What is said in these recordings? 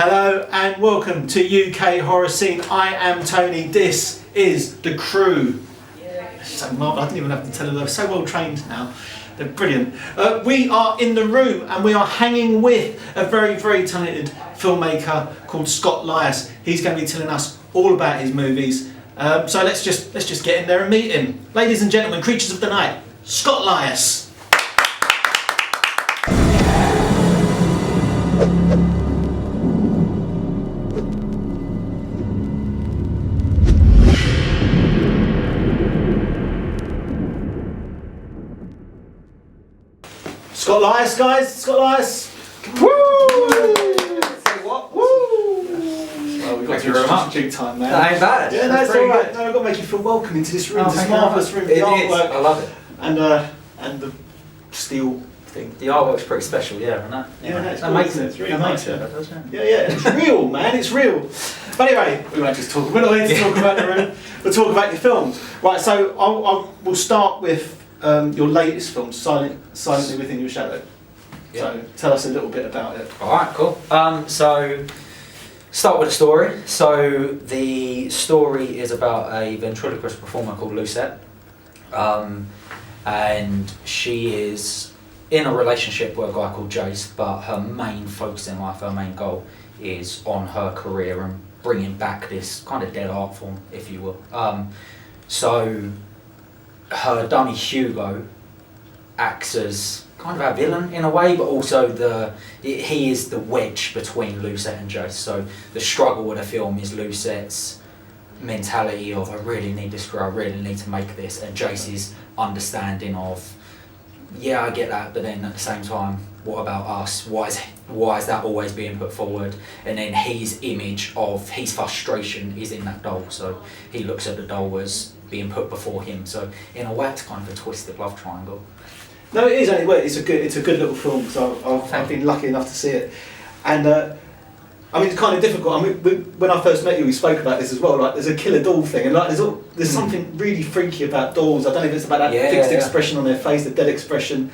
Hello and welcome to UK Horror Scene. I am Tony. This is the crew. Yeah. So marvelous. I didn't even have to tell them. They're so well trained now. They're brilliant. We are in the room and we are hanging with a very, very talented filmmaker called Scott Lyus. He's going to be telling us all about his movies. So let's just get in there and meet him. Ladies and gentlemen, creatures of the night, Scott Lyus. Scott Lyus, guys. Scott Lyus. Woo! Say what? Woo! Well, we've got to introduce due time, man. That ain't bad. Yeah, that's all right. No, I've got to make you feel welcome into this room. This marvellous room. The artwork. I love it. And the steel thing. The artwork's pretty special, yeah, isn't it? Yeah, that's that makes it. It's really that nice. makes it. Does, yeah, it's real, man. It's real. But anyway, we won't just talk. We're not here to talk about the room. We'll talk about your films. Right. So we'll start with your latest film, Silently Within Your Shadow. Yeah. So tell us a little bit about it. Alright, cool. So start with the story. So the story is about a ventriloquist performer called Lucette. And she is in a relationship with a guy called Jace, but her main focus in life, her main goal is on her career and bringing back this kind of dead art form, if you will. So her dummy Hugo acts as kind of a villain in a way, but also he is the wedge between Lucette and Jace. So the struggle with the film is Lucette's mentality of I really need this career, I really need to make this, and Jace's understanding of yeah, I get that, but then at the same time, what about us? Why is that always being put forward? And then his image of his frustration is in that doll, so he looks at the doll as being put before him. So in a way, it's kind of a twisted love triangle. No, it is anyway. It's a good little film because I've been lucky enough to see it, and I mean it's kind of difficult. I mean when I first met you, we spoke about this as well. Like there's a killer doll thing, and like there's something really freaky about dolls. I don't know if it's about that fixed expression on their face, the dead expression.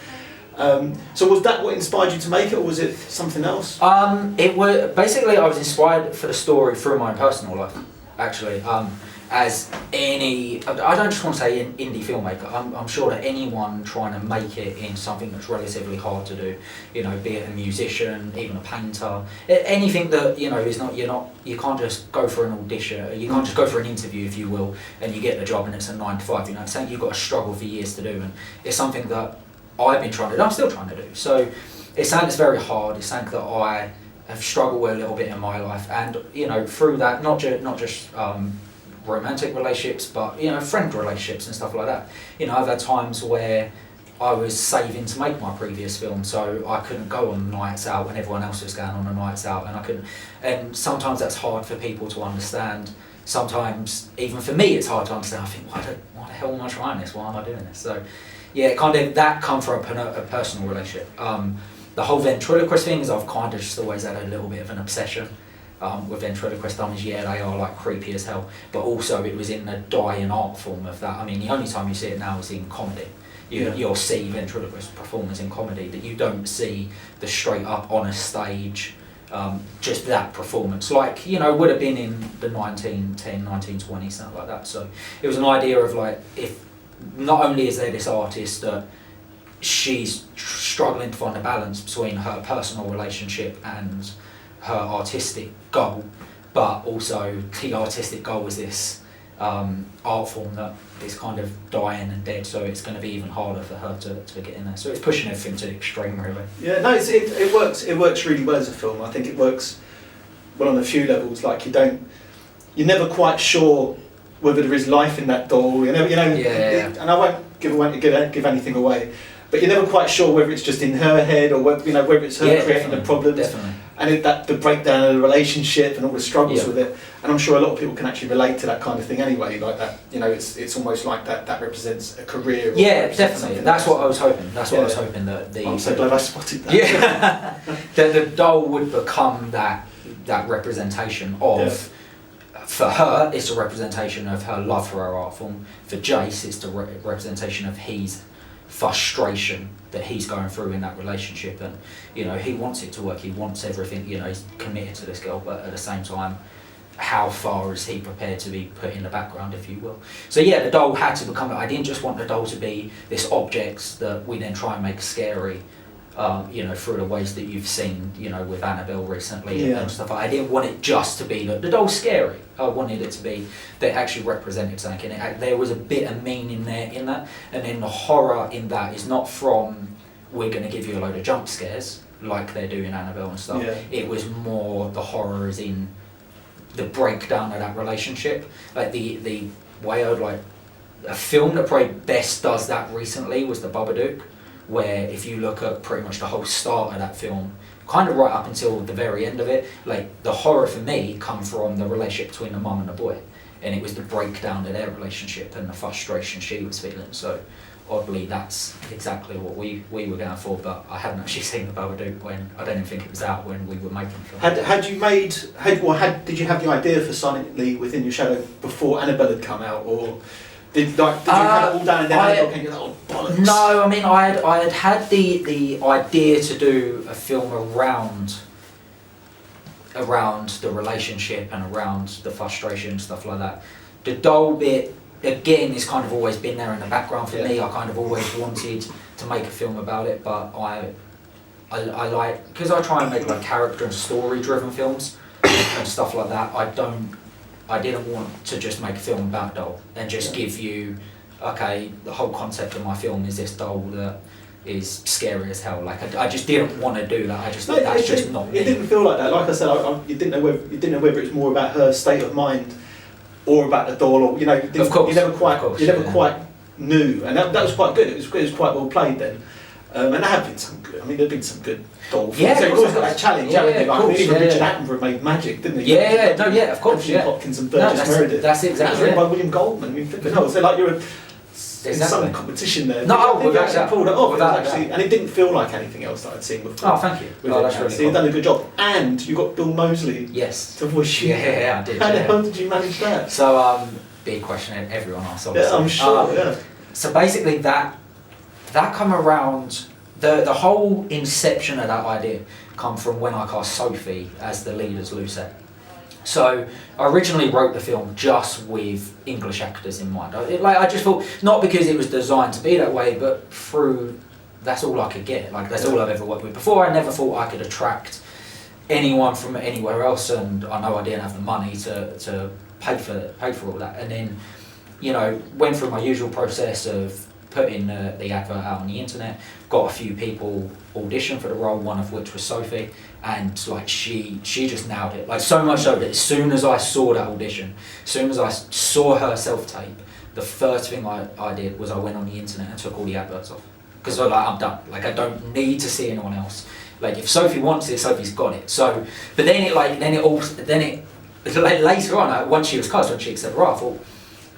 So was that what inspired you to make it, or was it something else? It was basically I was inspired for the story through my own personal life, actually. As I don't just want to say an indie filmmaker. I'm sure that anyone trying to make it in something that's relatively hard to do, you know, be it a musician, even a painter, anything that is not you can't just go for an audition, you can't just go for an interview, if you will, and you get the job and it's a 9 to 5. You know, it's something you've got to struggle for years to do, and it's something that I've been trying to do. I'm still trying to do. So it's something that's very hard. It's something that I have struggled with a little bit in my life, and through that, not just romantic relationships, but friend relationships and stuff like that. I've had times where I was saving to make my previous film, so I couldn't go on nights out when everyone else was going on the nights out, and I couldn't. And sometimes that's hard for people to understand. Sometimes even for me, it's hard to understand. I think, why the hell am I trying this? Why am I doing this? So, yeah, kind of that come from a personal relationship. The whole ventriloquist thing is I've kind of just always had a little bit of an obsession. With ventriloquist dummies, yeah, they are like creepy as hell, but also it was in the dying art form of that. I mean, the only time you see it now is in comedy. You'll see ventriloquist performers in comedy, that you don't see the straight up on a stage, just that performance, like, would have been in the 1910, 1920, something like that. So it was an idea of like, if not only is there this artist that she's struggling to find a balance between her personal relationship and her artistic goal, but also the artistic goal was this art form that is kind of dying and dead, so it's going to be even harder for her to get in there. So it's pushing everything to the extreme, really. Yeah, no, it works really well as a film. I think it works well on a few levels. Like you're never quite sure whether there is life in that doll. And I won't give anything away, but you're never quite sure whether it's just in her head or whether it's her creating the problems. Definitely. And the breakdown of the relationship and all the struggles with it, and I'm sure a lot of people can actually relate to that kind of thing anyway. Like that, it's almost like that represents a career. Yeah, definitely. That's what I was hoping. That's what I was hoping that I'm so glad I spotted that. Yeah, that the doll would become that representation of. For her, it's a representation of her love for her art form. For Jace, it's the representation of his frustration that he's going through in that relationship, and you know, he wants it to work, he wants everything, you know, he's committed to this girl, but at the same time, how far is he prepared to be put in the background, if you will. So yeah, the doll had to become, I didn't just want the doll to be this object that we then try and make scary, you know, through the ways that you've seen, you know, with Annabelle recently and stuff. I didn't want it just to be that the doll's scary. I wanted it to be that it actually represented something, and there was a bit of meaning there in that, and then the horror in that is not from, we're going to give you a load of jump scares like they do in Annabelle and stuff. It was more, the horror is in the breakdown of that relationship. Like the way I'd like, a film that probably best does that recently was The Babadook, where if you look at pretty much the whole start of that film, kind of right up until the very end of it, like the horror for me come from the relationship between the mum and the boy, and it was the breakdown of their relationship and the frustration she was feeling. So oddly, that's exactly what we were going for, but I hadn't actually seen The Babadook when, I don't even think it was out when we were making the film. Did you have the idea for Sonically Within Your Shadow before Annabelle had come out, or did you have it all down and then Annabelle came, you're like, oh bollocks? No, I mean, I had the idea to do a film around the relationship and around the frustration and stuff like that. The doll bit, again, it's kind of always been there in the background for me. I kind of always wanted to make a film about it, but I like, because I try and make like character and story driven films and stuff like that, I didn't want to just make a film about a doll and just give you, okay, the whole concept of my film is this doll that is scary as hell. Like I just didn't want to do that. I just thought that's just not me. It didn't feel like that. Like I said, you didn't know whether it was more about her state of mind or about the doll, or you know, you never quite knew, and that was quite good. It was quite well played then, and there have been some good. I mean, there've been some good doll films. Yeah, so you've always got that challenge. Even Richard Attenborough Attenborough made Magic, didn't he? Of course. Anthony Hopkins and Burgess Meredith. That's exactly written by William Goldman. So like you're in some competition there. No, I actually pulled it off. Actually, and it didn't feel like anything else that I'd seen before. Oh, thank you. That's really so cool. you've done a good job, and you got Bill Moseley. Yes. To voice you. Yeah, I did. How the hell did you manage that? So big question everyone asks. Yeah, I'm sure. So basically, that come around. The whole inception of that idea come from when I cast Sophie as the lead as Lucette. So I originally wrote the film just with English actors in mind. I just thought, not because it was designed to be that way, but through, that's all I could get. Like that's all I've ever worked with. Before, I never thought I could attract anyone from anywhere else, and I know I didn't have the money to pay for all that. And then, you know, went through my usual process of putting the advert out on the internet, got a few people audition for the role, one of which was Sophie, and like she just nailed it. Like so much so that as soon as I saw that audition, as soon as I saw her self-tape, the first thing I did was I went on the internet and took all the adverts off. Because like, I'm done. Like I don't need to see anyone else. Like if Sophie wants it, Sophie's got it. So, but then later on, once she was cast, when she accepted the role, I thought,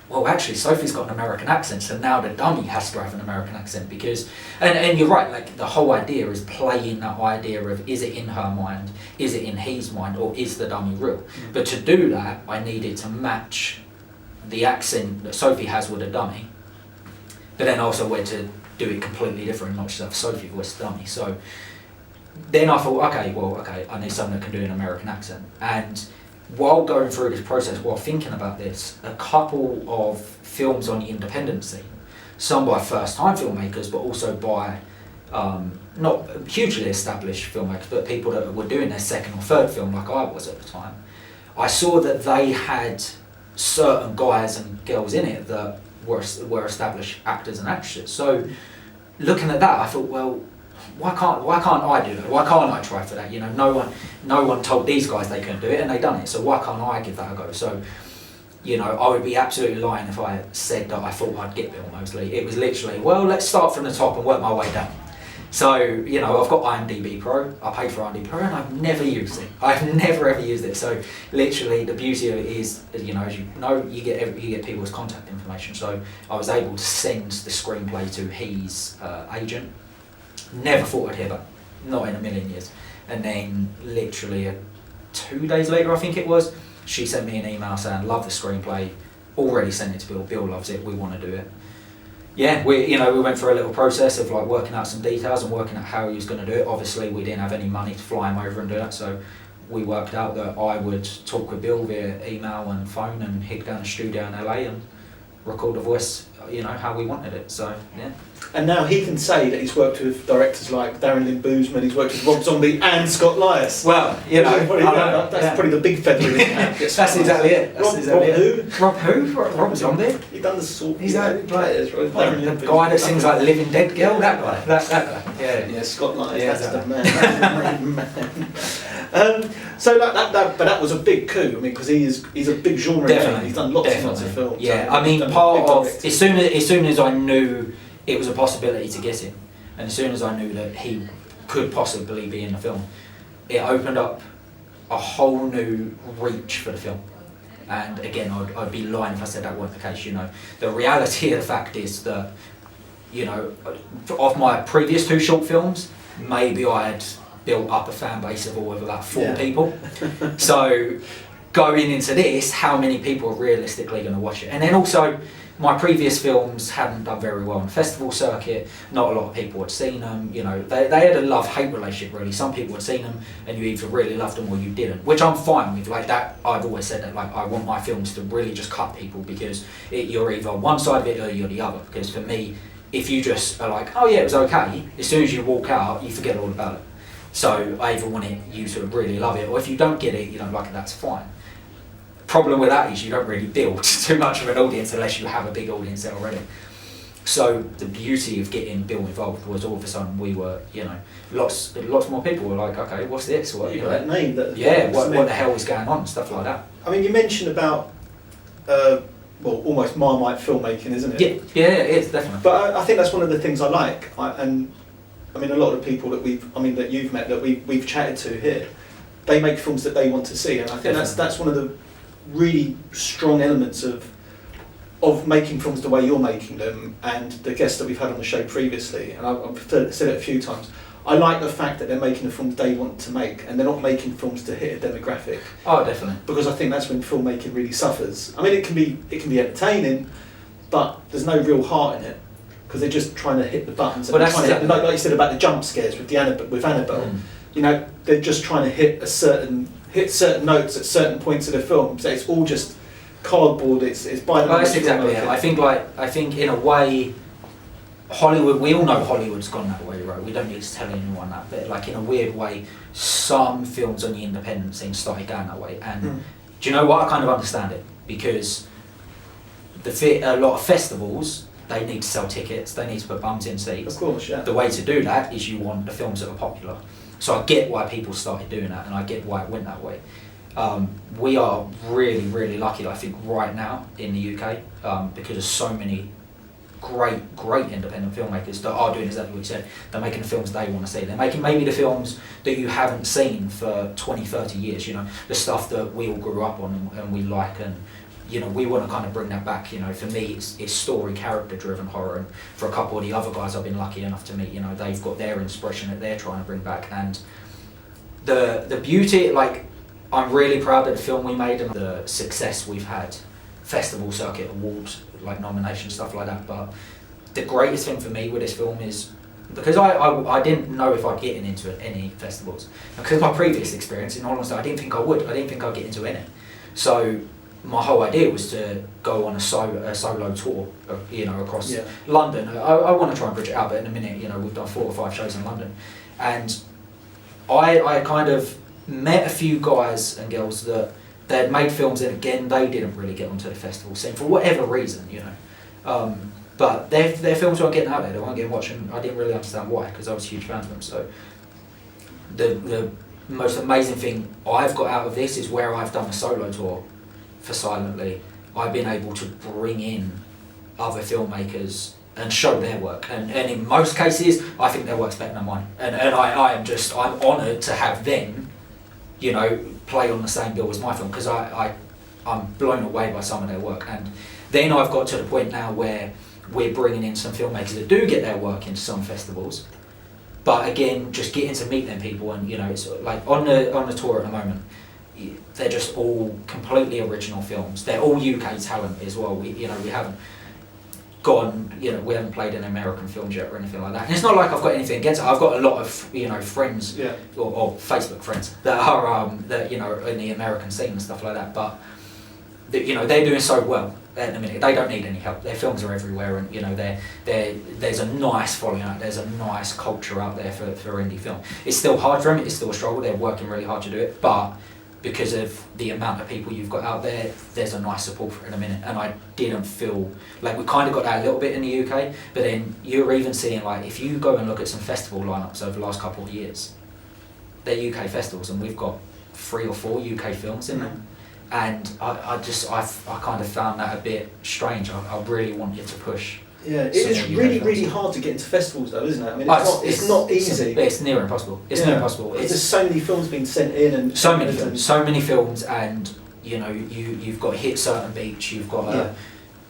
well, actually, Sophie's got an American accent, so now the dummy has to have an American accent because, and you're right, like the whole idea is playing that idea of, is it in her mind, is it in his mind, or is the dummy real? But to do that, I needed to match the accent that Sophie has with a dummy, but then also where to do it completely different, not just have Sophie voice the dummy. So then I thought, okay, I need someone that can do an American accent. And while going through this process, while thinking about this, a couple of films on the independent scene, some by first-time filmmakers, but also by not hugely established filmmakers, but people that were doing their second or third film like I was at the time, I saw that they had certain guys and girls in it that were established actors and actresses. So looking at that, I thought, well, why can't I do that? Why can't I try for that? You know, no one told these guys they couldn't do it, and they done it. So why can't I give that a go? So, you know, I would be absolutely lying if I said that I thought I'd get Bill Moseley. It was literally, well, let's start from the top and work my way down. So, you know, I've got IMDb Pro. I paid for IMDb Pro, and I've never used it. I've never ever used it. So, literally, the beauty of it is, you know, as you know, you get people's contact information. So, I was able to send the screenplay to his agent. Never thought I'd hear back, not in a million years. And then literally 2 days later, I think it was, she sent me an email saying, love the screenplay, already sent it to Bill, Bill loves it, we want to do it. yeah, we went through a little process of like working out some details and working out how he was going to do it. Obviously, we didn't have any money to fly him over and do that, so we worked out that I would talk with Bill via email and phone, and he'd go to a studio in LA and record a voice, how we wanted it. So yeah. And now he can say that he's worked with directors like Darren Lynn Bousman, he's worked with Rob Zombie and Scott Lyus. Well, that's probably the big feather in his hat. That's exactly it. Rob who? Rob Zombie? He done the sort. He's that players, right? The guy that sings like "Living Dead Girl." That guy. That guy. Yeah. Scott Lyus. Yeah, that's the man. That's the man. So but that was a big coup. I mean, because he's a big genre. Definitely. He's done lots and lots of films. Yeah, I mean, part of as soon as I knew it was a possibility to get him, and as soon as I knew that he could possibly be in the film, it opened up a whole new reach for the film. And again, I'd be lying if I said that weren't the case. The reality of the fact is that, of my previous 2 short films, maybe I had built up a fan base of all of about 4 people. So going into this, how many people are realistically going to watch it? And then also, my previous films hadn't done very well on the festival circuit. Not a lot of people had seen them. They had a love-hate relationship, really. Some people had seen them, and you either really loved them or you didn't, which I'm fine with. Like that, I've always said that. Like, I want my films to really just cut people, because you're either one side of it or you're the other. Because for me, if you just are like, oh yeah, it was okay, as soon as you walk out, you forget all about it. So I either want you to really love it, or if you don't get it, you don't like it, that's fine. Problem with that is you don't really build too much of an audience unless you have a big audience there already. So the beauty of getting Bill involved was all of a sudden we were, lots more people were like, okay, what's this? What you got that name? What the hell is going on? Stuff like that. I mean, you mentioned about almost Marmite filmmaking, isn't it? Yeah, it is definitely. But I think that's one of the things I like, and I mean, a lot of people that you've met, that we've chatted to here, they make films that they want to see, and I think that's one of the really strong elements of making films the way you're making them. And the guests that we've had on the show previously, and I've said it a few times, I like the fact that they're making the films they want to make, and they're not making films to hit a demographic. Oh, definitely. Because I think that's when filmmaking really suffers. I mean, it can be entertaining, but there's no real heart in it, because they're just trying to hit the buttons. Well, that's like you said about the jump scares with Annabelle. They're just trying to hit certain notes at certain points of the film. So it's all just cardboard. It's by the. Well, that's exactly it. I think in a way, Hollywood. We all know Hollywood's gone that way, right? We don't need to tell anyone that. But like in a weird way, some films on the independent scene started going that way. And do you know what? I kind of understand it, because a lot of festivals, they need to sell tickets. They need to put bums in seats. Of course, yeah. The way to do that is you want the films that are popular. So I get why people started doing that, and I get why it went that way. We are really, really lucky, I think, right now in the UK, because there's so many great independent filmmakers that are doing exactly what you said. They're making the films they want to see. They're making maybe the films that you haven't seen for 20, 30 years, the stuff that we all grew up on and we like, and we want to kind of bring that back. For me, it's story, character-driven horror, and for a couple of the other guys I've been lucky enough to meet, they've got their inspiration that they're trying to bring back. And the beauty, like, I'm really proud of the film we made and the success we've had, festival circuit awards, like nominations, stuff like that. But the greatest thing for me with this film is, because I didn't know if I'd get into any festivals, because of my previous experience, in all honesty, I didn't think I would. I didn't think I'd get into any. So my whole idea was to go on a solo tour, across London. I want to try and bridge it out, but in a minute, we've done 4 or 5 shows in London, and I kind of met a few guys and girls that they'd made films, and again, they didn't really get onto the festival scene for whatever reason, but their films weren't getting out there. They weren't getting watched, and I didn't really understand why, because I was a huge fan of them. So the most amazing thing I've got out of this is where I've done a solo tour for Silently, I've been able to bring in other filmmakers and show their work, and in most cases I think their work's better than mine, and I'm honoured to have them play on the same bill as my film, because I'm blown away by some of their work. And then I've got to the point now where we're bringing in some filmmakers that do get their work into some festivals, but again, just getting to meet them people, and it's like on the tour at the moment, they're just all completely original films. They're all UK talent as well. We haven't gone, you know, we haven't played in American films yet or anything like that. And it's not like I've got anything against it. I've got a lot of, you know, friends or Facebook friends that are that, you know, in the American scene and stuff like that. But you know, they're doing so well at the minute. They don't need any help. Their films are everywhere, and you know, there's a nice following out. There's a nice culture out there for indie film. It's still hard for them. It's still a struggle. They're working really hard to do it, but because of the amount of people you've got out there, there's a nice support for it in a minute. And I didn't feel like we kind of got that a little bit in the UK, but then you're even seeing, like, if you go and look at some festival lineups over the last couple of years, they're UK festivals, and we've got 3 or 4 UK films in them. And I kind of found that a bit strange. I really wanted to push. Yeah, it is really hard to get into festivals though, isn't it? I mean, it's not easy. It's near impossible. It's near impossible. There's so many films being sent in, and so many films, and you know, you've got to hit certain beats. You've got to,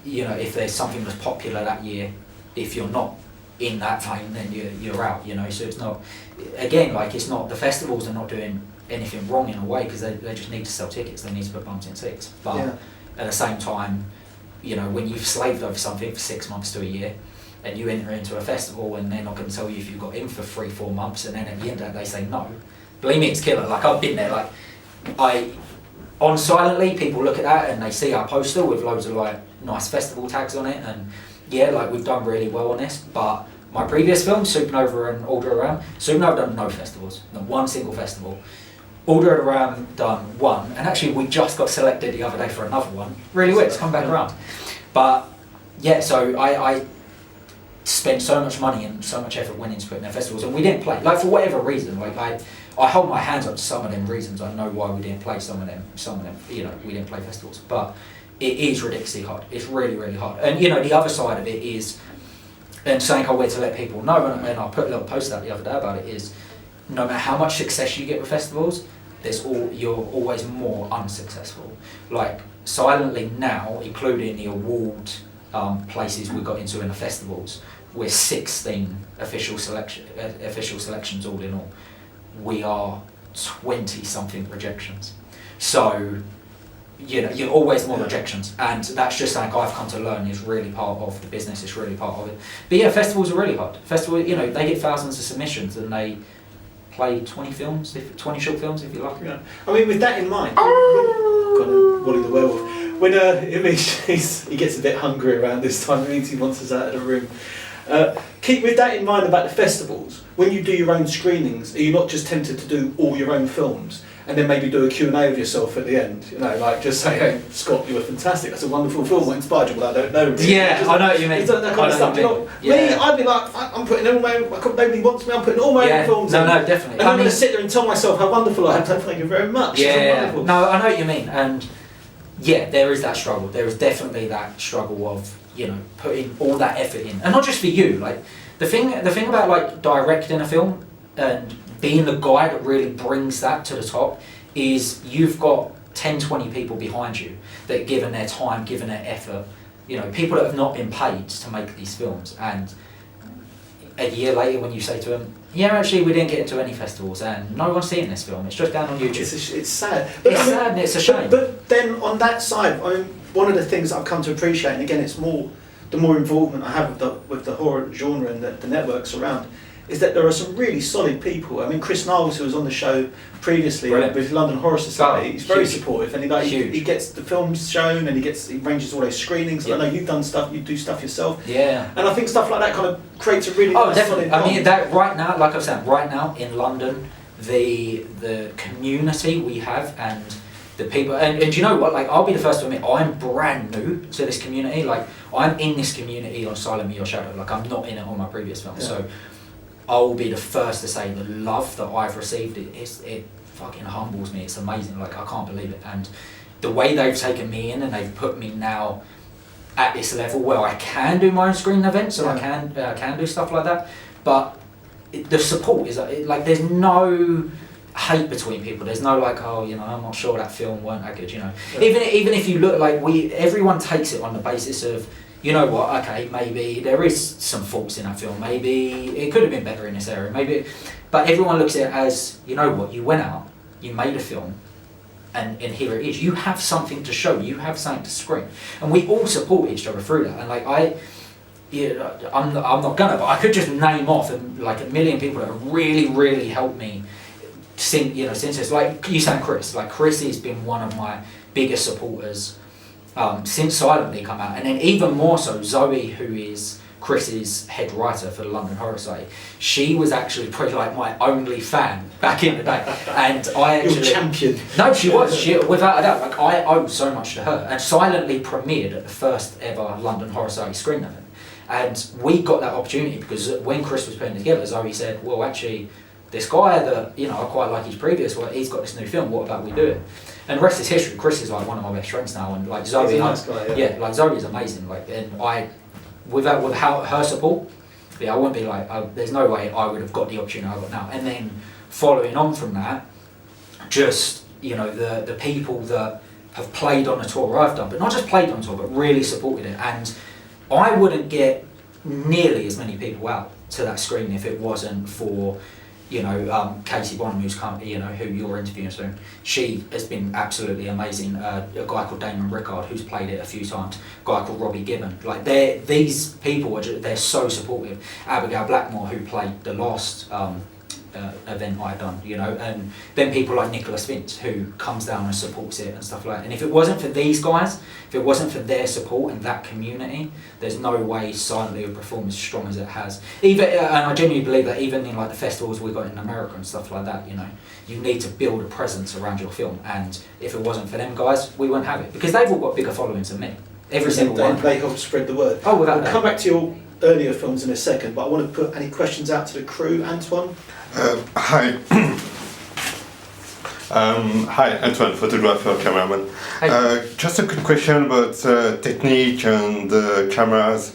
you know, if there's something that's popular that year, if you're not in that vein, then you're out. You know, so it's not, again, like, it's not, the festivals are not doing anything wrong in a way, because they just need to sell tickets. They need to put bums in seats. But at the same time, you know, when you've slaved over something for 6 months to a year, and you enter into a festival and they're not going to tell you if you got in for 3-4 months, and then at the end of that they say no, believe me, it's killer. Like, I've been there. Like, on Silently, people look at that and they see our poster with loads of like nice festival tags on it, and yeah, like, we've done really well on this. But my previous films, Supernova and All Year Round, Supernova done no festivals, not one single festival. All Year Round done one, and actually we just got selected the other day for another one. Really weird, it's come back around. But yeah, so I spent so much money and so much effort went into putting their festivals, and we didn't play. Like, for whatever reason, like, I hold my hands up to some of them reasons. I know why we didn't play some of them, you know, we didn't play festivals. But it is ridiculously hard. It's really, really hard. And you know, the other side of it is, and something I want to let people know, and I put a little post out the other day about it, is no matter how much success you get with festivals, you're always more unsuccessful. Like, Silently now, including the award places we got into in the festivals, we're 16 official selections all in all. We are 20-something rejections. So, you know, you're always more rejections, and that's just something I've come to learn is really part of the business. It's really part of it. But yeah, festivals are really hard. Festivals, you know, they get thousands of submissions, and they play 20 short films if you like. Yeah. I mean, with that in mind, Wally the Werewolf, when he gets a bit hungry around this time, it means he wants us out of the room. Keep with that in mind about the festivals. When you do your own screenings, are you not just tempted to do all your own films and then maybe do a Q&A with yourself at the end? You know, like, just say, hey, Scott, you were fantastic. That's a wonderful film. What inspired you? Well, I don't know. Really. Yeah, I know what you mean. That kind of stuff. You know, me, I'd be like, I'm putting all my own, nobody wants me, I'm putting all my own films in. No, definitely. And I'm going to sit there and tell myself how wonderful I am. Thank you very much. Yeah, no, I know what you mean. And yeah, there is that struggle. There is definitely that struggle of, you know, putting all that effort in. And not just for you, like, the thing about, like, directing a film and being the guy that really brings that to the top is you've got 10-20 people behind you that have given their time, given their effort, you know, people that have not been paid to make these films. And a year later when you say to them, yeah, actually we didn't get into any festivals and no one's seeing this film, it's just down on YouTube. It's sad. It's sad and it's a shame. But then on that side, I mean, one of the things I've come to appreciate, and again, it's the more involvement I have with the horror genre and the networks around, is that there are some really solid people. I mean, Chris Niles, who was on the show previously with London Horror Society, he's very supportive, and he gets the films shown, and he arranges all those screenings. And I know you've done stuff, you do stuff yourself. Yeah. And I think stuff like that kind of creates a really nice, definitely. solid I mean, that right now, like I said, right now in London, the community we have and the people, and you know what, like, I'll be the first to admit, I'm brand new to this community. Like, I'm in this community on Silent Me or Shadow. Like, I'm not in it on my previous film. So I'll be the first to say the love that I've received, it fucking humbles me. It's amazing. Like, I can't believe it. And the way they've taken me in and they've put me now at this level where I can do my own screening events and I can do stuff like that. But the support is like there's no hate between people. There's no like, oh, you know, I'm not sure that film weren't that good, you know. Yeah. Even if you look, like, everyone takes it on the basis of, you know what, okay, maybe there is some faults in that film, maybe it could have been better in this area, but everyone looks at it as, you know what, you went out, you made a film, and here it is. You have something to show, you have something to screen. And we all support each other through that. And like, I'm not gonna, but I could just name off like a million people that have really helped me since it's like you saying Chris. Like Chris has been one of my biggest supporters since Silently come out, and then even more so Zoe, who is Chris's head writer for the London Horror Society. She was actually probably like my only fan back in the day, and I actually your champion. No, she was. She, without a doubt. Like I owe so much to her. And Silently premiered at the first ever London Horror Society screen event, and we got that opportunity because when Chris was putting it together, Zoe said, "Well, actually, this guy that I quite like his previous work. He's got this new film. What about we do it?" And the rest is history. Chris is like one of my best friends now, and like Zoe, he's a nice guy, yeah. like Zoe is amazing. Like, and without her support, I wouldn't be like, there's no way I would have got the opportunity I got now. And then following on from that, just the people that have played on the tour I've done, but not just played on tour, but really supported it. And I wouldn't get nearly as many people out to that screen if it wasn't for Casey Bonham, who's come, who you're interviewing soon. She has been absolutely amazing. A guy called Damon Rickard, who's played it a few times. A guy called Robbie Gibbon. Like these people they're so supportive. Abigail Blackmore, who played the last event I'd done, and then people like Nicholas Vince, who comes down and supports it and stuff like that. And if it wasn't for these guys, if it wasn't for their support and that community, there's no way Silently would perform as strong as it has. And I genuinely believe that even in like the festivals we got in America and stuff like that, you need to build a presence around your film. And if it wasn't for them guys, we wouldn't have it, because they've all got bigger followings than me. Every single one. They help spread the word. Oh, without We'll come back to your earlier films in a second, but I want to put any questions out to the crew. Antoine? Hi. Hi, Antoine, photographer, cameraman. Just a quick question about technique and cameras.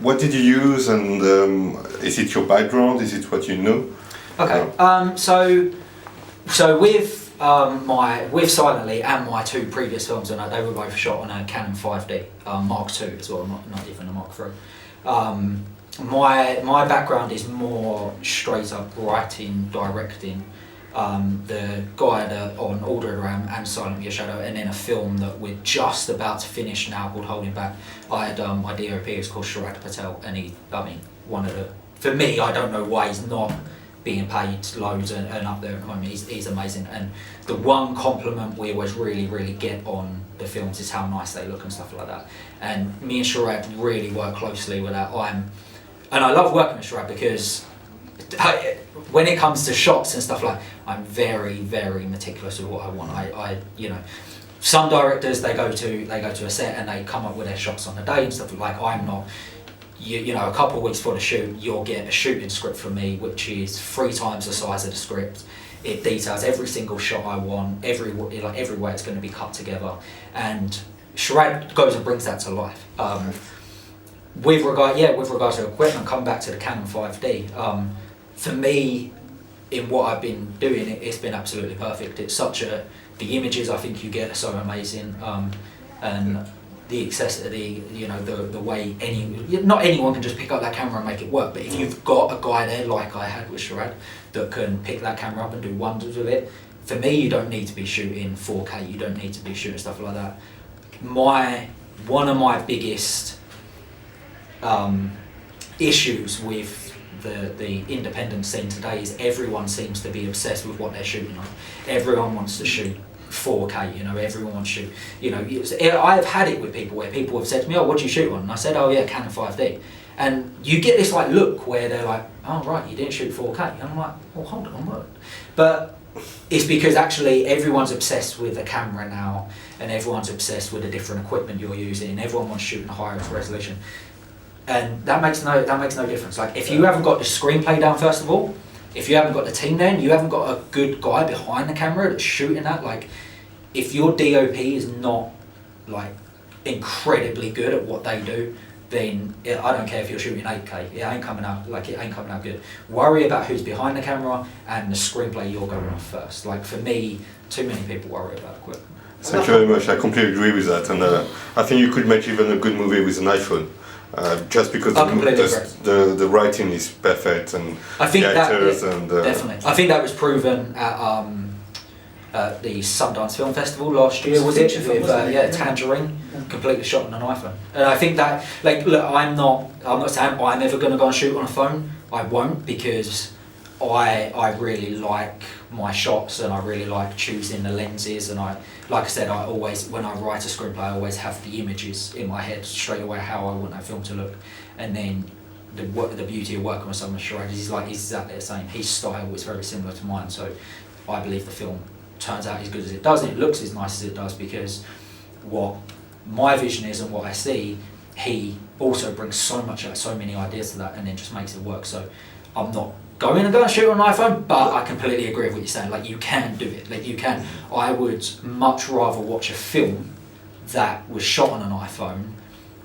What did you use, and is it your background? Is it what you know? Okay. So with Silently and my two previous films, and they were both shot on a Canon 5D Mark II as well, not even a Mark III. My background is more straight up writing, directing, the guide on Audiogram and Silent Your Shadow, and then a film that we're just about to finish now called Holding Back. I had my DOP is called Sharad Patel, and for me, I don't know why he's not being paid loads and up there at the moment. He's amazing, and the one compliment we always really get on the films is how nice they look and stuff like that. And me and Sharad really work closely with that. And I love working with Sharad because when it comes to shots and stuff like that, I'm very meticulous with what I want. Some directors they go to a set and they come up with their shots on the day and stuff like. I'm not. A couple of weeks before the shoot, you'll get a shooting script from me, which is 3 times the size of the script. It details every single shot I want, every way it's going to be cut together, and Sharad goes and brings that to life. With regard to equipment, come back to the Canon 5D. For me, in what I've been doing, it's been absolutely perfect. It's the images I think you get are so amazing, and the accessibility, the way not anyone can just pick up that camera and make it work. But if you've got a guy there like I had with Sharad that can pick that camera up and do wonders with it, for me, you don't need to be shooting 4K. You don't need to be shooting stuff like that. One of my biggest issues with the independent scene today is everyone seems to be obsessed with what they're shooting on. Everyone wants to shoot 4K, everyone wants to shoot, I've had it with people where people have said to me, "Oh, what do you shoot on?" And I said, "Oh yeah, Canon 5D." And you get this like look where they're like, "Oh right, you didn't shoot 4K." And I'm like, "Well, hold on, what?" But it's because actually everyone's obsessed with the camera now, and everyone's obsessed with the different equipment you're using, and everyone wants to shoot in a higher resolution. And that makes no difference. Like if you haven't got the screenplay down first of all, if you haven't got the team there, and you haven't got a good guy behind the camera that's shooting that, like if your DOP is not like incredibly good at what they do, then I don't care if you're shooting 8K, it ain't coming out good. Worry about who's behind the camera and the screenplay you're going off first. Like for me, too many people worry about equipment. Thank you very much, I completely agree with that, and I think you could make even a good movie with an iPhone. Just because the writing is perfect, and I think the actors definitely. I think that was proven at at the Sundance Film Festival last year, was it? With Tangerine, completely shot on an iPhone. And I think that, like, look, I'm not saying I'm ever going to go and shoot on a phone. I won't, because I really like my shots, and I really like choosing the lenses, and like I said, I always, when I write a screenplay, I always have the images in my head straight away how I want that film to look. And then the beauty of working with someone like Schrad is he's exactly the same. His style is very similar to mine, so I believe the film turns out as good as it does, and it looks as nice as it does, because what my vision is and what I see, he also brings so many ideas to that, and then just makes it work. So I'm not going and shoot on an iPhone, but I completely agree with what you're saying. Like, you can do it. Like, you can. I would much rather watch a film that was shot on an iPhone,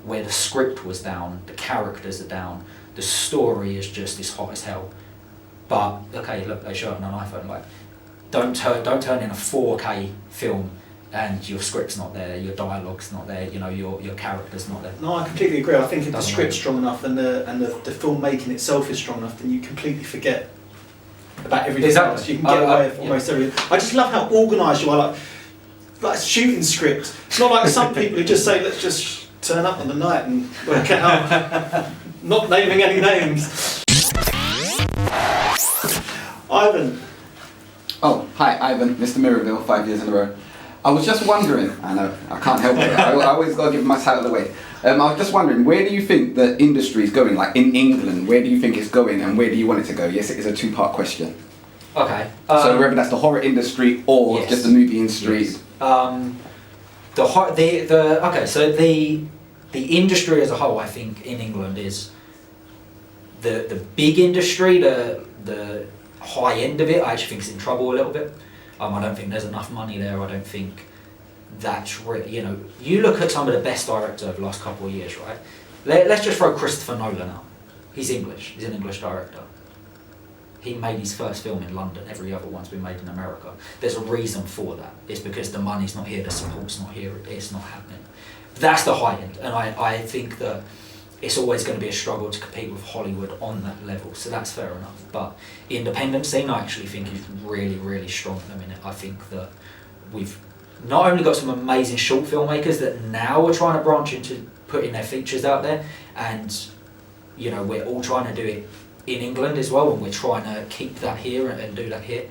where the script was down, the characters are down, the story is just as hot as hell. But okay, look, they shot it on an iPhone. Like, don't turn in a 4K film and your script's not there, your dialogue's not there, you know, your character's not there. No, I completely agree. I think if the script's strong enough and the filmmaking itself is strong enough, then you completely forget about everything else. You can get away with almost everything. I just love how organised you are, like a shooting script. It's not like some people who just say, let's just turn up on the night and work it out. Not naming any names. Ivan. Oh, hi, Ivan, Mr. Mirabille, 5 years in a row. I was just wondering, I know, I can't help it, I always got to give my title away. I was just wondering, where do you think the industry is going, like in England, where do you think it's going and where do you want it to go? Yes, it is a two-part question. Okay. So whether that's the horror industry or just the movie industry. Yes. The industry as a whole, I think, in England is the big industry, the high end of it, I actually think is in trouble a little bit. I don't think there's enough money there. I don't think that's really, you know, you look at some of the best directors over the last couple of years, right? Let's just throw Christopher Nolan out. He's English. He's an English director. He made his first film in London. Every other one's been made in America. There's a reason for that. It's because the money's not here, the support's not here, it's not happening. That's the high end, and I think that it's always going to be a struggle to compete with Hollywood on that level, so that's fair enough. But independent scene, I actually think is really, really strong at the minute. I think that we've not only got some amazing short filmmakers that now are trying to branch into putting their features out there, and you know, we're all trying to do it in England as well, and we're trying to keep that here and do that here.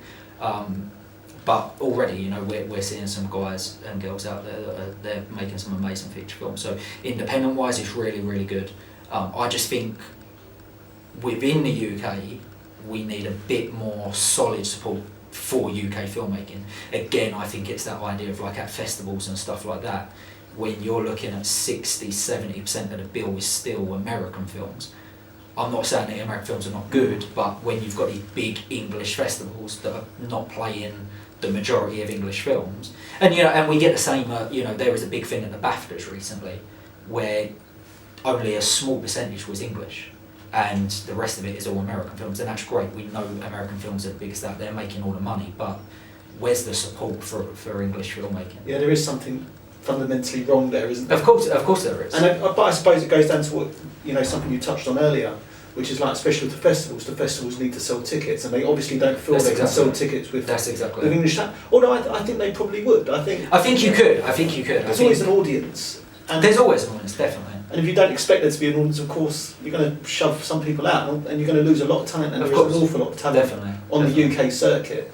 But already, you know, we're seeing some guys and girls out there that they're making some amazing feature films. So independent-wise, it's really, really good. I just think within the UK, we need a bit more solid support for UK filmmaking. Again, I think it's that idea of like at festivals and stuff like that, when you're looking at 60-70% of the bill is still American films. I'm not saying that American films are not good, but when you've got these big English festivals that are not playing the majority of English films, and you know, and we get the same. You know, there was a big thing at the BAFTAs recently, where only a small percentage was English, and the rest of it is all American films, and that's great. We know American films are the biggest out there, making all the money, but where's the support for English filmmaking? Yeah, there is something fundamentally wrong there, isn't there? Of course there is. But I suppose it goes down to what, you know, something you touched on earlier, which is like, especially with the festivals need to sell tickets, and they obviously don't feel they can sell tickets with English. Although I think they probably would. I think you could. There's always an audience. And there's always an audience, definitely. And if you don't expect there to be an audience, of course, you're going to shove some people out, and you're going to lose a lot of talent. And there's an awful lot of talent on the UK circuit.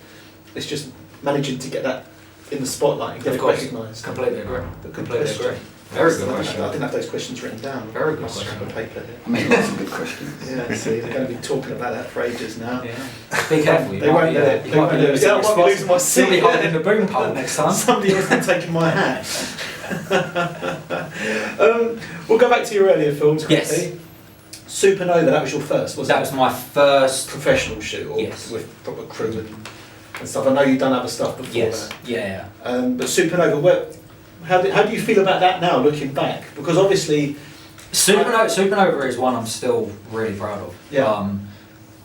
It's just managing to get that in the spotlight and get it recognised. Completely agree. Completely agree. Very good question. I didn't have those questions written down. Very good question. On paper here. I made lots of good questions. Yeah, see, they're going to be talking about that for ages now. Yeah. Be careful. They won't let it. I might be losing my seat. You'll be holding the boom pole next time. Somebody else has taken my hat. We'll go back to your earlier films quickly. Yes. Supernova, that was your first, wasn't it? That was my first professional shoot, or yes, with proper crew and stuff. I know you've done other stuff before. Yes. That. Yeah. But Supernova, how do you feel about that now, looking back? Because obviously, Supernova is one I'm still really proud of. Yeah.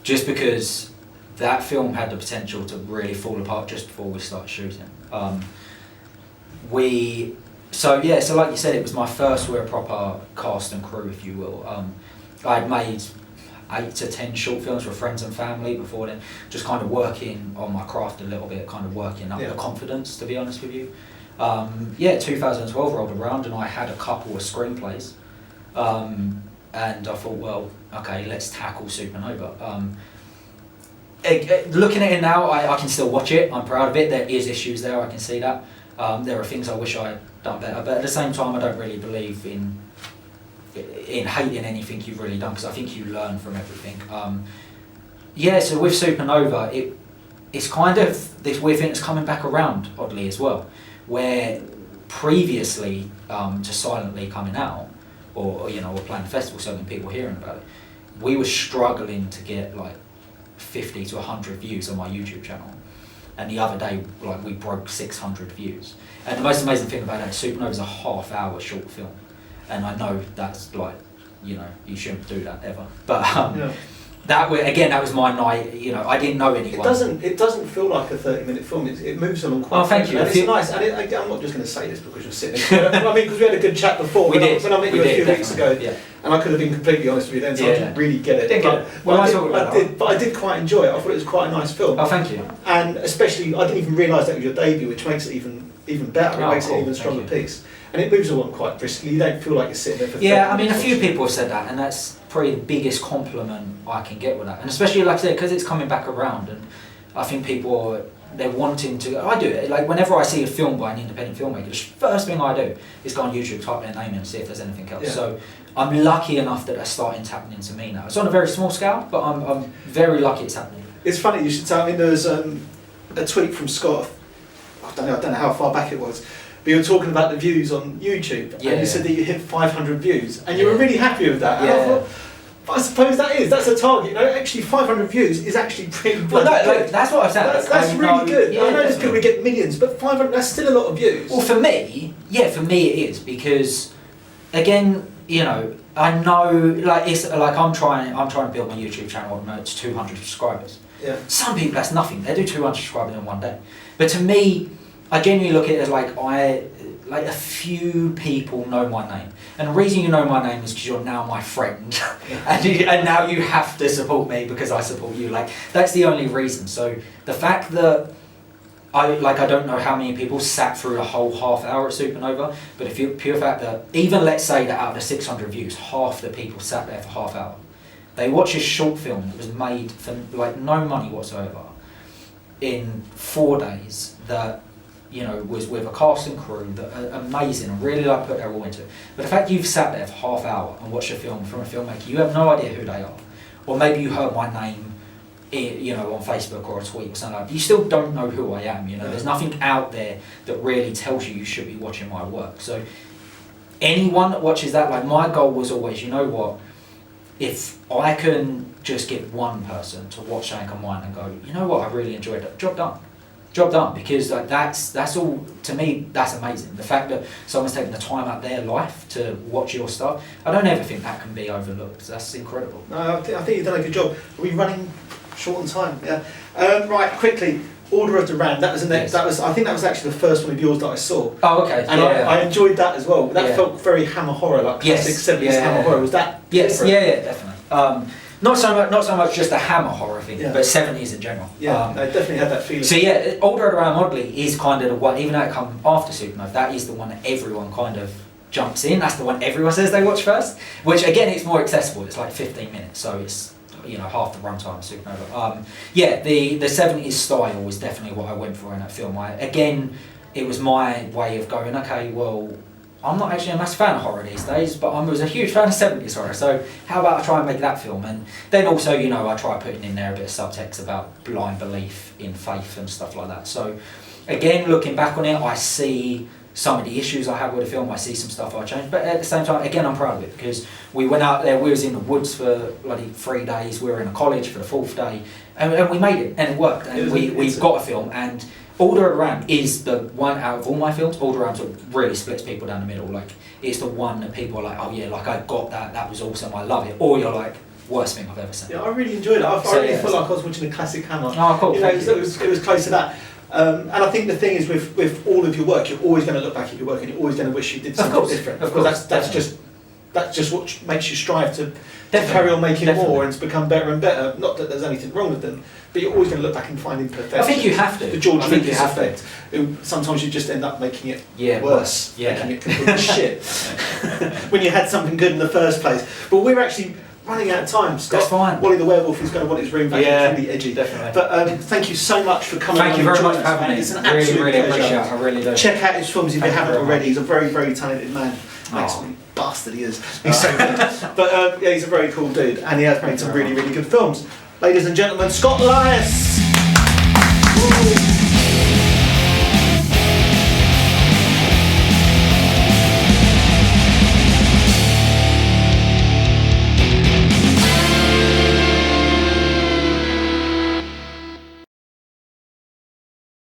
Just because that film had the potential to really fall apart just before we started shooting. So like you said, it was my first with a proper cast and crew, if you will. I'd made 8 to 10 short films for friends and family before then, just kind of working on my craft a little bit, kind of working up the confidence, to be honest with you. 2012 rolled around and I had a couple of screenplays, and I thought, well, okay, let's tackle Supernova. Looking at it now, I can still watch it. I'm proud of it. There is issues there, I can see that. There are things I wish I had done better, but at the same time, I don't really believe in hating anything you've really done, because I think you learn from everything. So with Supernova, it's kind of this weird thing that's coming back around, oddly, as well, where previously to Silently coming out, or playing the festival, so many people hearing about it, we were struggling to get like 50 to 100 views on my YouTube channel. And the other day, like, we broke 600 views. And the most amazing thing about that, Supernova is a half-hour short film. And I know that's like, you shouldn't do that ever. But that was my night. I didn't know anyone. It doesn't feel like a 30-minute film. It moves along quite. Oh, thank you. And it's nice. And I'm not just going to say this because you're sitting there. I mean, because we had a good chat before. When I met you a few weeks ago, and I could have been completely honest with you then, so I didn't really get it. But I did quite enjoy it. I thought it was quite a nice film. Oh, thank you. And especially, I didn't even realise that was your debut, which makes it even better. It makes it an even stronger piece. And it moves along quite briskly. You don't feel like you're sitting there for 30 minutes. I mean, a few people have said that, and that's probably the biggest compliment I can get with that. And especially, like I said, because it's coming back around, and I think people, they're wanting to. I do it. Like, whenever I see a film by an independent filmmaker, the first thing I do is go on YouTube, type their name in, and see if there's anything else. Yeah. So I'm lucky enough that that's starting to happen to me now. It's on a very small scale, but I'm very lucky it's happening. It's funny you should tell me. There was a tweet from Scott. I don't know how far back it was. But you were talking about the views on YouTube, and you said that you hit 500 views, and you were really happy with that. And I thought, but I suppose that's a target. Actually, 500 views is actually pretty good. That's what I've said. That's really good. I know there's people who get millions, but 500, that's still a lot of views. Well, for me it is, because, again, I know, like, it's like I'm trying to build my YouTube channel up to 200 subscribers. Yeah. Some people, that's nothing. They do 200 subscribers in one day. But to me, I genuinely look at it as like a few people know my name, and the reason you know my name is because you're now my friend, and now you have to support me because I support you. Like, that's the only reason. So the fact that I don't know how many people sat through a whole half hour at Supernova, but if you pure fact that even, let's say that out of the 600 views, half the people sat there for half hour, they watched a short film that was made for like no money whatsoever in 4 days, that was with a cast and crew that are amazing and really put their all into it. But the fact you've sat there for half hour and watched a film from a filmmaker, you have no idea who they are. Or maybe you heard my name, on Facebook or a tweet or something like that. You still don't know who I am. There's nothing out there that really tells you should be watching my work. So anyone that watches that, like, my goal was always, if I can just get one person to watch something of mine and go, I really enjoyed that, job done, because that's all, to me, that's amazing. The fact that someone's taken the time out of their life to watch your stuff, I don't ever think that can be overlooked. That's incredible. No, I think you've done a good job. Are we running short on time? Yeah. Right, quickly. Order of the Ram. That was I think that was actually the first one of yours that I saw. Oh, okay. And I enjoyed that as well. That felt very Hammer horror, like classic 70s Hammer horror. Was that? Yes. Different? Yeah, definitely. Not so much just a Hammer horror thing, but 70s in general. Yeah, I definitely had that feeling. So Order of the Ram oddly is kind of the one, even though it comes after Supernova, that is the one that everyone kind of jumps in. That's the one everyone says they watch first, which again, it's more accessible. It's like 15 minutes, so it's half the runtime of Supernova. The 70s style was definitely what I went for in that film. It was my way of going, okay, well, I'm not actually a massive fan of horror these days, but I was a huge fan of 70s horror, so how about I try and make that film? And then also, I try putting in there a bit of subtext about blind belief in faith and stuff like that. So again, looking back on it, I see some of the issues I had with the film, I see some stuff I changed, but at the same time, again, I'm proud of it, because we went out there, we was in the woods for bloody 3 days, we were in a college for the 4th day, and we made it, and it worked, and we've got a film, and Order of the Ram is the one out of all my films. Order of the Ram sort of really splits people down the middle. Like, it's the one that people are like, oh yeah, like, I got that, that was awesome, I love it. Or you're like, worst thing I've ever seen. Yeah, I really enjoyed it. I really felt like I was watching a classic Hammer. Oh, cool. It was close to that. And I think the thing is, with all of your work, you're always going to look back at your work and you're always going to wish you did something different. Of course, that's just that's just what makes you strive to carry on making more and to become better and better. Not that there's anything wrong with them, but you're always going to look back and find imperfections. I think you have to. The George Lucas effect. Sometimes you just end up making it worse, making it completely shit. When you had something good in the first place. But we're actually running out of time. Scott, that's fine. Wally the Werewolf is going to want his room back. It's really edgy. Definitely. But thank you so much for coming. Thank you very much for having me. It's an absolute really pleasure. appreciate it. I really do. Check out his films if you haven't already. He's a very, very talented man. Bastard he is. He's so good. But he's a very cool dude, and he has made some really, really good films. Ladies and gentlemen, Scott Lyus.